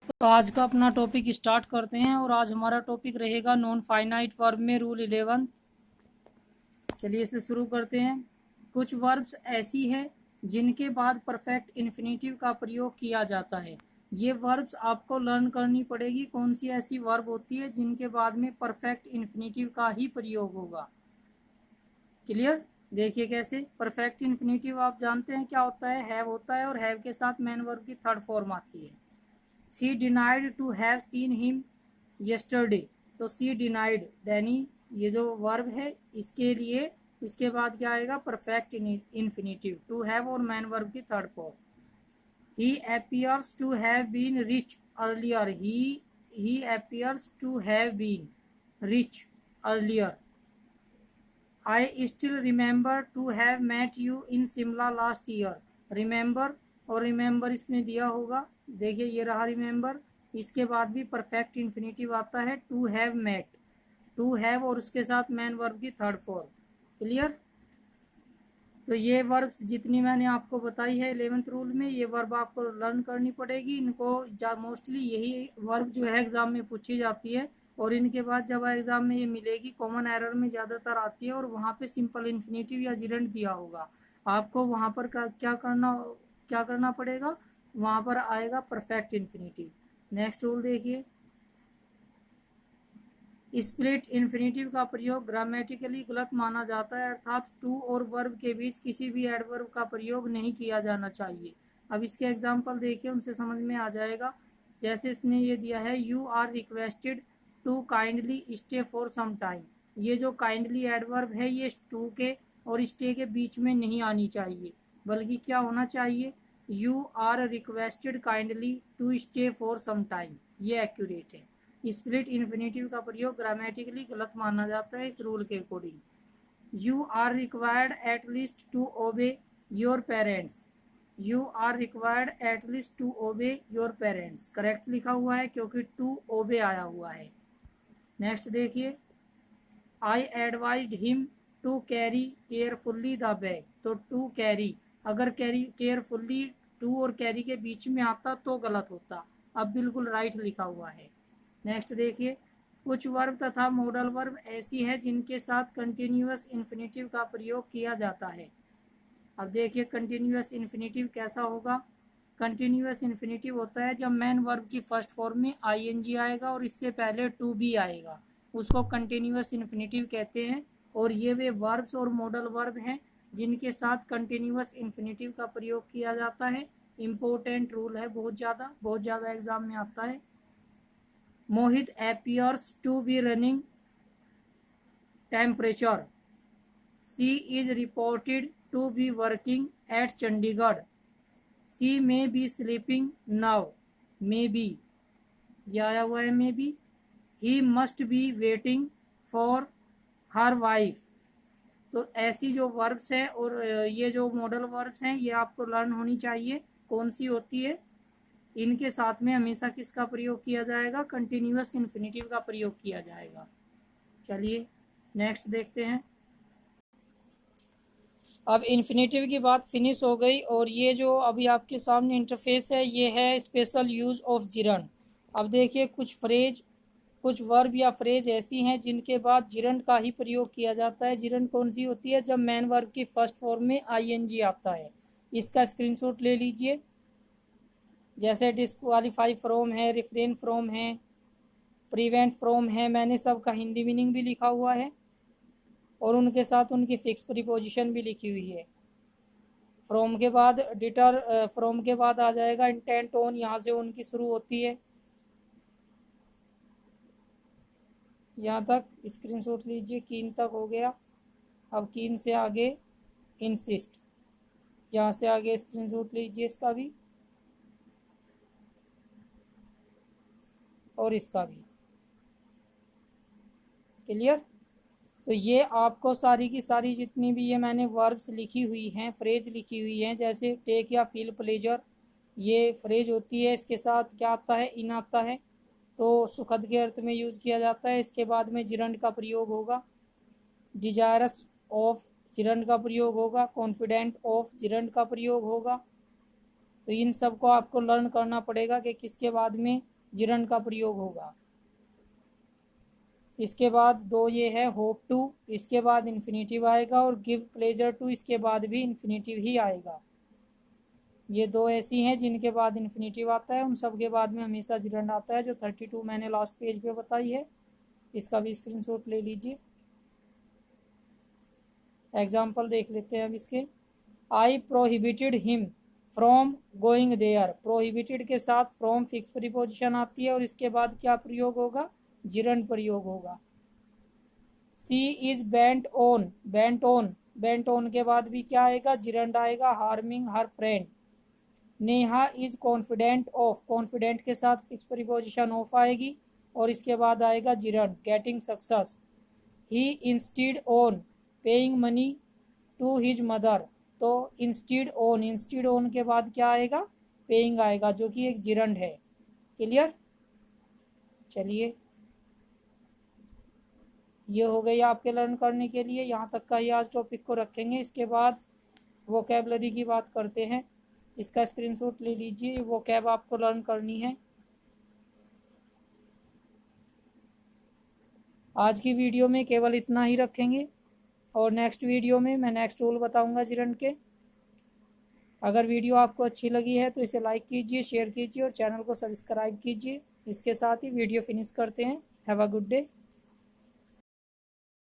तो आज का अपना टॉपिक स्टार्ट करते हैं और आज हमारा टॉपिक रहेगा नॉन फाइनाइट वर्ब में रूल 11। चलिए इसे शुरू करते हैं। कुछ वर्ब्स ऐसी है जिनके बाद परफेक्ट इन्फिनेटिव का प्रयोग किया जाता है। ये वर्ब्स आपको लर्न करनी पड़ेगी, कौन सी ऐसी वर्ब होती है जिनके बाद में परफेक्ट इन्फिनेटिव का ही प्रयोग होगा। क्लियर? देखिए कैसे। परफेक्ट इन्फिनेटिव आप जानते हैं क्या होता है, हैव होता है और हैव के साथ मेन वर्ब की थर्ड फॉर्म आती है। She denied to have seen him yesterday. तो सी डिनाइड यानी ये जो वर्ब है इसके लिए इसके बाद क्या आएगा, परफेक्ट इन्फिनेटिव, टू हैव और मैन वर्ब की third form. He appears to have been reach earlier. He appears to have been reach earlier. I still remember to have met you in Simla last year। Remember और remember इसमें दिया होगा, देखिए ये रहा remember। इसके बाद भी परफेक्ट इन्फिनेटिव आता है to have met, to have और उसके साथ मैन वर्ब की थर्ड फॉर्म। क्लियर? तो ये वर्ब्स जितनी मैंने आपको बताई है 11th रूल में, ये वर्ब आपको लर्न करनी पड़ेगी। इनको मोस्टली यही वर्ब जो है एग्जाम में पूछी जाती है और इनके बाद जब एग्जाम में ये मिलेगी कॉमन एरर में ज़्यादातर आती है और वहाँ पे सिंपल इन्फिनेटिव या जिरंट दिया होगा। आपको वहाँ पर क्या करना पड़ेगा, वहाँ पर आएगा परफेक्ट इन्फिनेटिव। नेक्स्ट रूल देखिए। स्प्लिट इन्फिनेटिव का प्रयोग ग्रामेटिकली गलत माना जाता है, अर्थात टू और वर्ब के बीच किसी भी एडवर्ब का प्रयोग नहीं किया जाना चाहिए। अब इसके एग्जाम्पल देखिए, उनसे समझ में आ जाएगा। जैसे इसने ये दिया है, you are requested to kindly stay for some time. ये जो काइंडली एडवर्ब है ये टू के और स्टे के बीच में नहीं आनी चाहिए, बल्कि क्या होना चाहिए, you are requested kindly to stay for some time. ये एक्यूरेट है। स्प्लिट इन्फिनेटिव का प्रयोग ग्रामेटिकली गलत माना जाता है इस रूल के according. You are required at least to obey your parents. You are required at least to obey your parents, correct लिखा हुआ है क्योंकि टू ओबे आया हुआ है। नेक्स्ट देखिए। I advised him to carry carefully the bag. तो to carry, अगर कैरी केयरफुल्ली टू और कैरी के बीच में आता तो गलत होता, अब बिल्कुल राइट लिखा हुआ है। नेक्स्ट देखिए। कुछ वर्ब तथा मॉडल वर्ब ऐसी है जिनके साथ कंटिन्यूअस इन्फिनेटिव का प्रयोग किया जाता है। अब देखिए कंटिन्यूअस इन्फिनेटिव कैसा होगा। कंटिन्यूअस इन्फिनेटिव होता है जब मेन वर्ब की फर्स्ट फॉर्म में आईएनजी आएगा और इससे पहले टू बी आएगा, उसको कंटिन्यूअस इन्फिनेटिव कहते हैं। और ये वे वर्ब्स और मॉडल वर्ब हैं जिनके साथ कंटिन्यूअस इन्फिनेटिव का प्रयोग किया जाता है। इम्पोर्टेंट रूल है, बहुत ज़्यादा एग्जाम में आता है। मोहित appears to be running temperature। She is reported to be working at Chandigarh। She may be sleeping now। May be, ये आया हुआ है may be। He must be waiting for her wife। तो ऐसी जो वर्ब्स हैं और ये जो मॉडल वर्ब्स हैं ये आपको लर्न होनी चाहिए। कौन सी होती है, इनके साथ में हमेशा किसका प्रयोग किया जाएगा, कंटिन्यूअस इन्फिनेटिव का प्रयोग किया जाएगा। चलिए नेक्स्ट देखते हैं। अब इन्फिनेटिव की बात फिनिश हो गई और ये जो अभी आपके सामने इंटरफेस है ये है स्पेशल यूज ऑफ जिरंड। अब देखिए कुछ वर्ब या फ्रेज ऐसी हैं जिनके बाद जिरंड का ही प्रयोग किया जाता है। जिरंड कौन सी होती है, जब मैन वर्ब की फर्स्ट फॉर्म में आईएनजी आता है। इसका स्क्रीनशॉट ले लीजिए। जैसे डिस्क्वालीफाई फ्रॉम है, रिफ्रेन फ्रॉम है, प्रिवेंट फ्रॉम है, मैंने सबका हिंदी मीनिंग भी लिखा हुआ है और उनके साथ उनकी फिक्स प्रीपोजिशन भी लिखी हुई है। फ्रॉम के बाद फ्रॉम के बाद आ जाएगा इंटेंट ऑन, यहाँ से उनकी शुरू होती है। यहाँ तक स्क्रीनशॉट लीजिए, कीन तक हो गया। अब कीन से आगे इंसिस्ट, यहाँ से आगे स्क्रीनशॉट लीजिए इसका भी और इसका भी। क्लियर? तो ये आपको सारी की सारी जितनी भी ये मैंने वर्ब्स लिखी हुई हैं, फ्रेज लिखी हुई हैं, जैसे टेक या फील प्लेजर, ये फ्रेज होती है। इसके साथ क्या आता है, इन आता है, तो सुखद के अर्थ में यूज़ किया जाता है। इसके बाद में जिरंड का प्रयोग होगा। डिजायरस ऑफ जिरंड का प्रयोग होगा। कॉन्फिडेंट ऑफ जिरंड का प्रयोग होगा। तो इन सब को आपको लर्न करना पड़ेगा कि किसके बाद में जिरंड का प्रयोग होगा। इसके बाद दो ये है होप टू, इसके बाद इन्फिनेटिव आएगा, और गिव प्लेजर टू इसके बाद भी इन्फिनेटिव ही आएगा। ये दो ऐसी हैं जिनके बाद इन्फिनेटिव आता है, उन सब के बाद में हमेशा जिरंड आता है, जो 32 मैंने लास्ट पेज पे बताई है। इसका भी स्क्रीनशॉट ले लीजिए। एग्जाम्पल देख लेते हैं अब इसके। I prohibited him from going there. Prohibited के साथ फ्रॉम फिक्स प्रीपोजिशन आती है और इसके बाद क्या प्रयोग होगा, जिरंड प्रयोग होगा। She is bent on, bent on, bent on के बाद भी क्या आएगा, जिरंड आएगा, harming her friend. Neha is confident of, confident के साथ फिक्स प्रीपोजिशन ऑफ आएगी और इसके बाद आएगा gerund, getting success. He instead on paying money to his mother, तो इंस्टीड ऑन, इंस्टीड ऑन के बाद क्या आएगा, पेइंग आएगा, जो कि एक जिरंड है। क्लियर। चलिए, ये हो गई आपके लर्न करने के लिए, यहाँ तक का ही आज टॉपिक को रखेंगे। इसके बाद वोकैबलरी की बात करते हैं। इसका स्क्रीनशॉट ले लीजिए, वोकैब आपको लर्न करनी है। आज की वीडियो में केवल इतना ही रखेंगे और नेक्स्ट वीडियो में मैं नेक्स्ट रूल बताऊंगा जिरंड के। अगर वीडियो आपको अच्छी लगी है तो इसे लाइक कीजिए, शेयर कीजिए और चैनल को सब्सक्राइब कीजिए। इसके साथ ही वीडियो फिनिश करते हैं। Have a good day.